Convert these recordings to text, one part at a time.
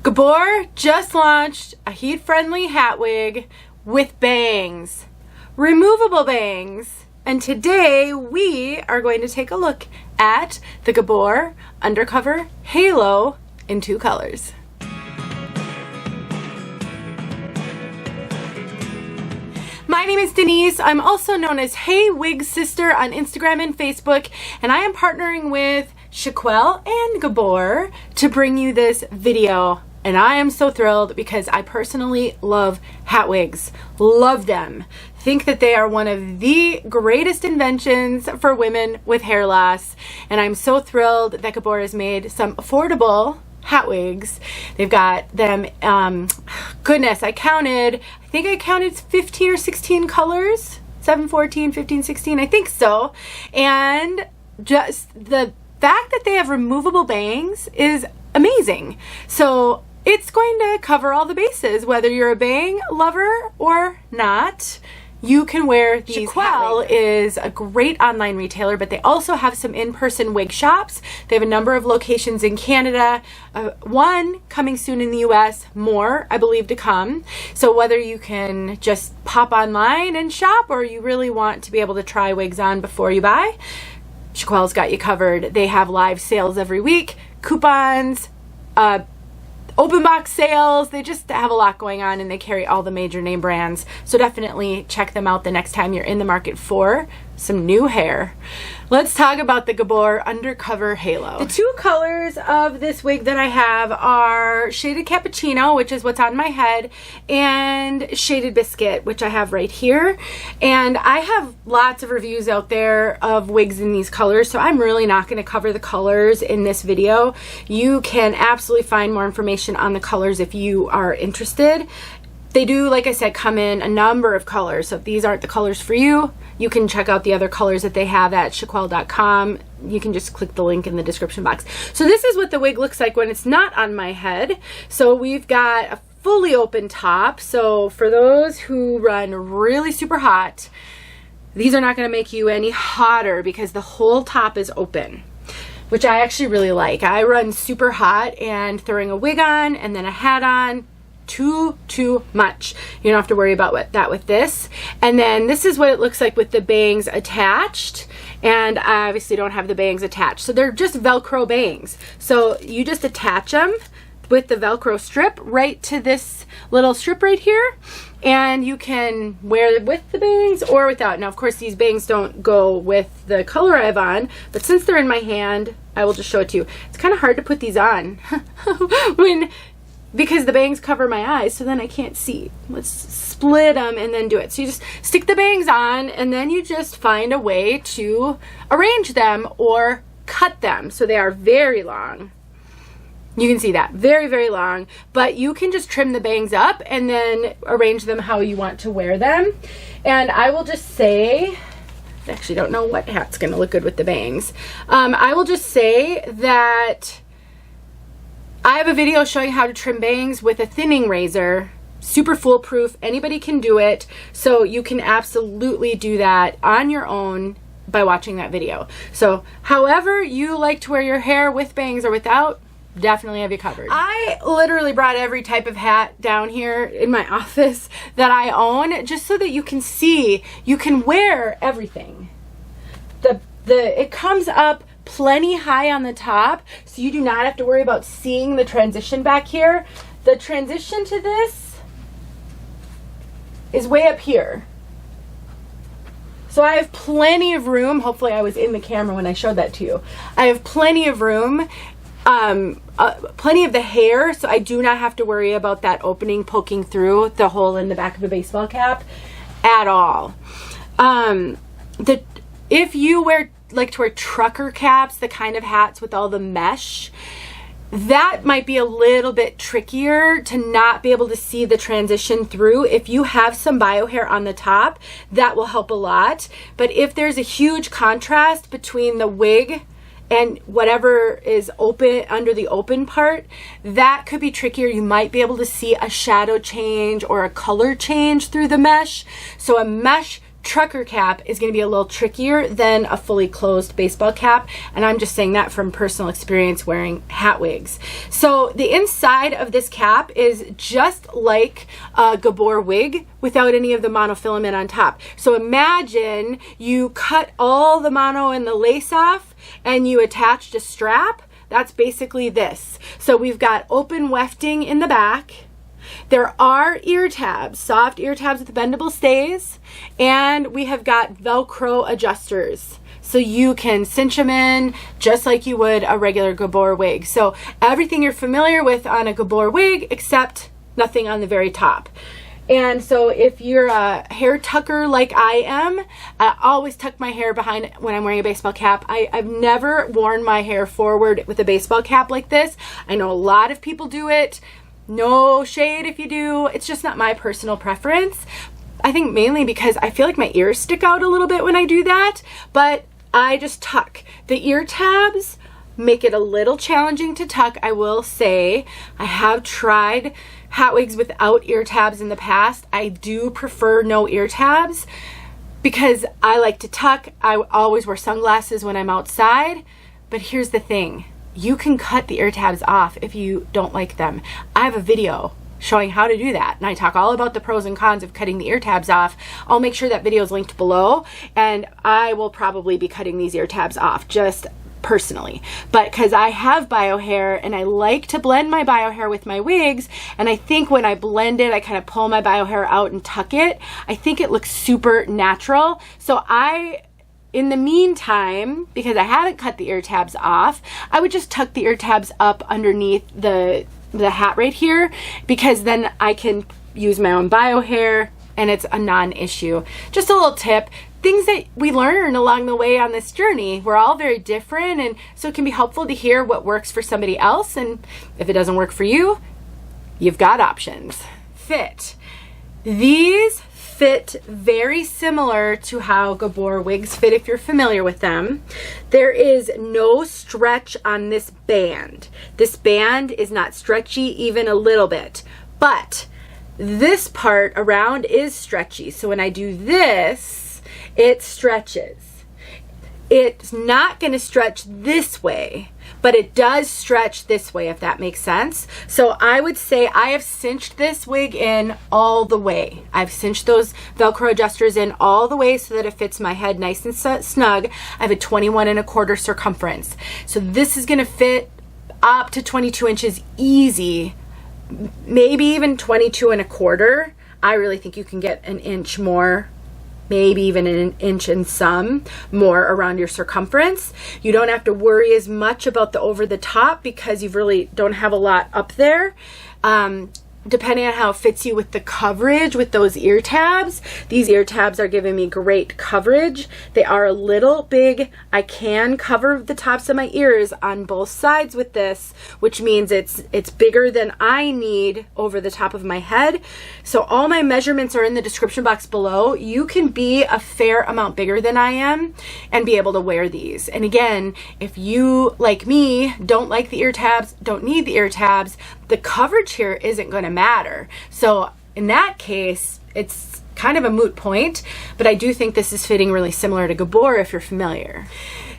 Gabor just launched a heat-friendly hat wig with bangs, removable bangs. And today we are going to take a look at the Gabor Undercover Halo in 2 colors. My name is Denise. I'm also known as Hey Wig Sister on Instagram and Facebook, and I am partnering with 𝗔𝗘𝗟 and Gabor to bring you this video. And I am so thrilled because I personally love hat wigs. Love them. Think that they are one of the greatest inventions for women with hair loss. And I'm so thrilled that Gabor has made some affordable hat wigs. They've got them, goodness, I think I counted 15 or 16 colors. 7, 14, 15, 16, I think so. And just the fact that they have removable bangs is amazing. So it's going to cover all the bases, whether you're a bang lover or not. You can wear these. 𝗔𝗘𝗟 is a great online retailer, but they also have some in-person wig shops. They have a number of locations in Canada, one coming soon in the US, more I believe to come. So whether you can just pop online and shop, or you really want to be able to try wigs on before you buy, 𝗔𝗘𝗟's got you covered. They have live sales every week, coupons, open box sales. They just have a lot going on, and they carry all the major name brands. So definitely check them out the next time you're in the market for some new hair. Let's talk about the Gabor Undercover Halo. The 2 colors of this wig that I have are Shaded Cappuccino, which is what's on my head, and Shaded Biscuit, which I have right here. And I have lots of reviews out there of wigs in these colors, so I'm really not going to cover the colors in this video. You can absolutely find more information on the colors if you are interested. They do, like I said, come in a number of colors. So if these aren't the colors for you, you can check out the other colors that they have at 𝗔𝗘𝗟.com. You can just click the link in the description box. So this is what the wig looks like when it's not on my head. So we've got a fully open top. So for those who run really super hot, these are not going to make you any hotter because the whole top is open, which I actually really like. I run super hot, and throwing a wig on and then a hat on, too much. You don't have to worry about that with this. And then this is what it looks like with the bangs attached, and I obviously don't have the bangs attached, so they're just Velcro bangs. So you just attach them with the Velcro strip right to this little strip right here, and you can wear it with the bangs or without. Now of course these bangs don't go with the color I have on, but since they're in my hand, I will just show it to you. It's kind of hard to put these on because the bangs cover my eyes, so then I can't see. Let's split them and then do it. So you just stick the bangs on, and then you just find a way to arrange them or cut them. So they are very long. You can see that, very, very long, but you can just trim the bangs up and then arrange them how you want to wear them. And I will just say, I actually don't know what hat's gonna look good with the bangs. I will just say that I have a video showing how to trim bangs with a thinning razor. Super foolproof. Anybody can do it. So you can absolutely do that on your own by watching that video. So however you like to wear your hair, with bangs or without, definitely have you covered. I literally brought every type of hat down here in my office that I own, just so that you can see, you can wear everything. It comes up plenty high on the top, so you do not have to worry about seeing the transition back here. The transition to this is way up here. So I have plenty of room. Hopefully I was in the camera when I showed that to you. I have plenty of room, plenty of the hair, so I do not have to worry about that opening poking through the hole in the back of a baseball cap at all. If you like to wear trucker caps, the kind of hats with all the mesh, that might be a little bit trickier to not be able to see the transition through. If you have some bio hair on the top, that will help a lot. But if there's a huge contrast between the wig and whatever is open under the open part, that could be trickier. You might be able to see a shadow change or a color change through the mesh. So a mesh trucker cap is going to be a little trickier than a fully closed baseball cap, and I'm just saying that from personal experience wearing hat wigs. So the inside of this cap is just like a Gabor wig without any of the monofilament on top. So imagine you cut all the mono and the lace off and you attached a strap. That's basically this. So we've got open wefting in the back. There are ear tabs, soft ear tabs with bendable stays, and we have got Velcro adjusters. So you can cinch them in just like you would a regular Gabor wig. So everything you're familiar with on a Gabor wig, except nothing on the very top. And so if you're a hair tucker like I am, I always tuck my hair behind when I'm wearing a baseball cap. I've never worn my hair forward with a baseball cap like this. I know a lot of people do it. No shade if you do. It's just not my personal preference. I think mainly because I feel like my ears stick out a little bit when I do that, but I just tuck. The ear tabs make it a little challenging to tuck, I will say. I have tried hat wigs without ear tabs in the past. I do prefer no ear tabs because I like to tuck. I always wear sunglasses when I'm outside, but here's the thing. You can cut the ear tabs off if you don't like them. I have a video showing how to do that, and I talk all about the pros and cons of cutting the ear tabs off. I'll make sure that video is linked below, and I will probably be cutting these ear tabs off just personally, but because I have bio hair and I like to blend my bio hair with my wigs, and I think when I blend it, I kind of pull my bio hair out and tuck it. I think it looks super natural. So in the meantime, because I haven't cut the ear tabs off, I would just tuck the ear tabs up underneath the hat right here, because then I can use my own bio hair and it's a non-issue. Just a little tip. Things that we learn along the way on this journey. We're all very different, and so it can be helpful to hear what works for somebody else, and if it doesn't work for you, you've got options. Fit. These fit very similar to how Gabor wigs fit if you're familiar with them. There is no stretch on this band. This band is not stretchy even a little bit, but this part around is stretchy. So when I do this, it stretches. It's not going to stretch this way, but it does stretch this way, if that makes sense. So I would say I have cinched this wig in all the way. I've cinched those Velcro adjusters in all the way so that it fits my head nice and snug. I have a 21 1/4 circumference. So this is going to fit up to 22 inches easy, maybe even 22 1/4. I really think you can get an inch more, maybe even an inch and some more around your circumference. You don't have to worry as much about the over the top because you really don't have a lot up there. Depending on how it fits you with the coverage with those ear tabs. These ear tabs are giving me great coverage. They are a little big. I can cover the tops of my ears on both sides with this, which means it's bigger than I need over the top of my head. So all my measurements are in the description box below. You can be a fair amount bigger than I am and be able to wear these. And again, if you, like me, don't like the ear tabs, don't need the ear tabs, the coverage here isn't going to matter. So in that case, it's kind of a moot point, but I do think this is fitting really similar to Gabor if you're familiar.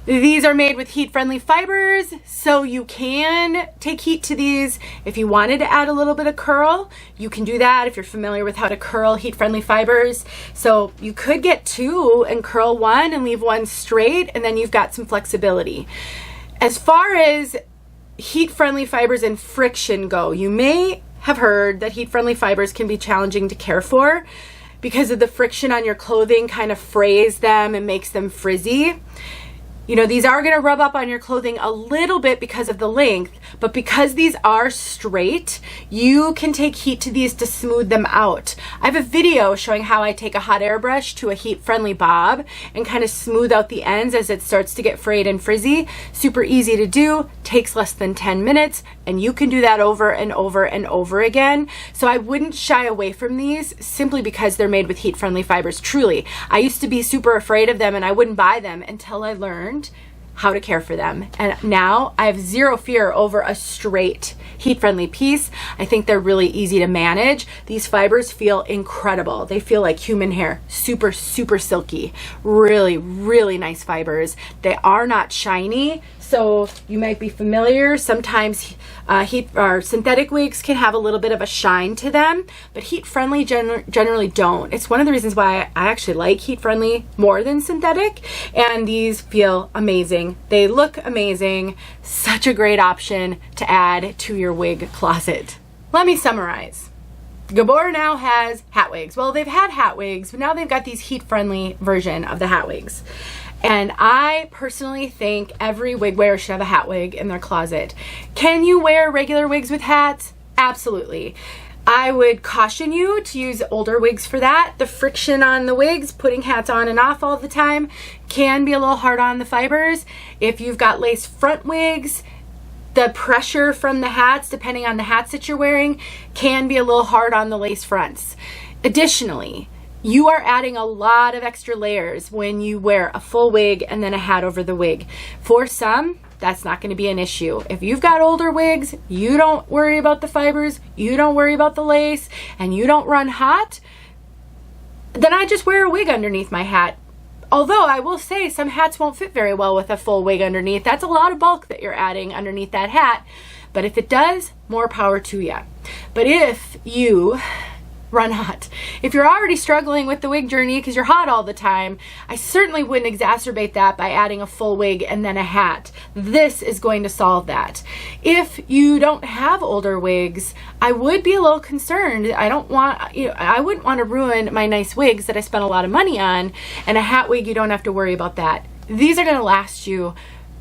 These are made with heat-friendly fibers, so you can take heat to these. If you wanted to add a little bit of curl, you can do that if you're familiar with how to curl heat-friendly fibers. So you could get two and curl one and leave one straight, and then you've got some flexibility. As far as heat-friendly fibers and friction go, you may have heard that heat-friendly fibers can be challenging to care for because of the friction on your clothing kind of frays them and makes them frizzy. You know, these are going to rub up on your clothing a little bit because of the length, but because these are straight, you can take heat to these to smooth them out. I have a video showing how I take a hot air brush to a heat-friendly bob and kind of smooth out the ends as it starts to get frayed and frizzy. Super easy to do, takes less than 10 minutes, and you can do that over and over and over again. So I wouldn't shy away from these simply because they're made with heat-friendly fibers. Truly, I used to be super afraid of them and I wouldn't buy them until I learned how to care for them. And now I have zero fear over a straight heat-friendly piece. I think they're really easy to manage. These fibers feel incredible. They feel like human hair, super, super silky. Really, really nice fibers. They are not shiny. So you might be familiar, sometimes heat or synthetic wigs can have a little bit of a shine to them, but heat-friendly generally don't. It's one of the reasons why I actually like heat-friendly more than synthetic, and these feel amazing. They look amazing. Such a great option to add to your wig closet. Let me summarize. Gabor now has hat wigs. Well, they've had hat wigs, but now they've got these heat-friendly version of the hat wigs. And I personally think every wig wearer should have a hat wig in their closet. Can you wear regular wigs with hats? Absolutely. I would caution you to use older wigs for that. The friction on the wigs, putting hats on and off all the time, can be a little hard on the fibers. If you've got lace front wigs, the pressure from the hats, depending on the hats that you're wearing, can be a little hard on the lace fronts. Additionally, you are adding a lot of extra layers when you wear a full wig and then a hat over the wig. For some, that's not going to be an issue. If you've got older wigs, you don't worry about the fibers, you don't worry about the lace, and you don't run hot, then I just wear a wig underneath my hat. Although I will say some hats won't fit very well with a full wig underneath. That's a lot of bulk that you're adding underneath that hat. But if it does, more power to you. But if you run hot, if you're already struggling with the wig journey because you're hot all the time, I certainly wouldn't exacerbate that by adding a full wig and then a hat. This is going to solve that. If you don't have older wigs, I would be a little concerned. I wouldn't want to ruin my nice wigs that I spent a lot of money on, and a hat wig, you don't have to worry about that. These are going to last you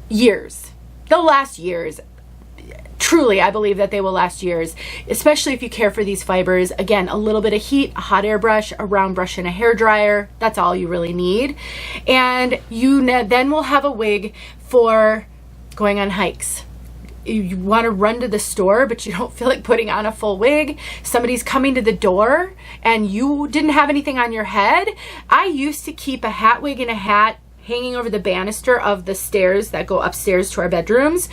years. They'll last years. Truly, I believe that they will last years, especially if you care for these fibers. Again, a little bit of heat, a hot air brush, a round brush, and a hair dryer. That's all you really need. And you then will have a wig for going on hikes. You want to run to the store, but you don't feel like putting on a full wig. Somebody's coming to the door and you didn't have anything on your head. I used to keep a hat wig and a hat hanging over the banister of the stairs that go upstairs to our bedrooms.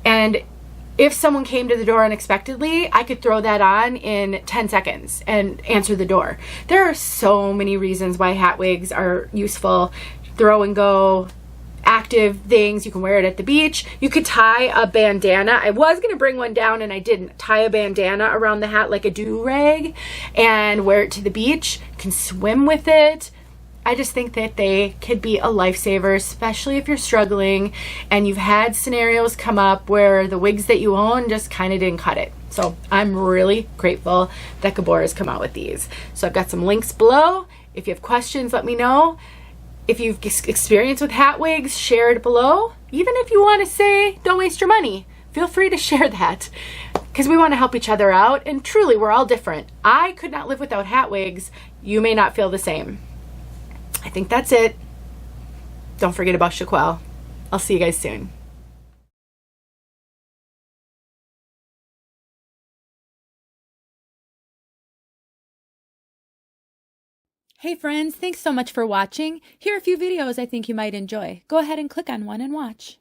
And if someone came to the door unexpectedly, I could throw that on in 10 seconds and answer the door. There are so many reasons why hat wigs are useful. Throw and go, active things. You can wear it at the beach. You could tie a bandana. I was going to bring one down and I didn't. Tie a bandana around the hat like a do-rag and wear it to the beach. You can swim with it. I just think that they could be a lifesaver, especially if you're struggling and you've had scenarios come up where the wigs that you own just kind of didn't cut it. So I'm really grateful that Gabor has come out with these. So I've got some links below. If you have questions, let me know. If you've experience with hat wigs, share it below. Even if you want to say, don't waste your money, feel free to share that, because we want to help each other out. And truly, we're all different. I could not live without hat wigs. You may not feel the same. I think that's it. Don't forget about 𝗪𝗏. I'll see you guys soon. Hey friends, thanks so much for watching. Here are a few videos I think you might enjoy. Go ahead and click on one and watch.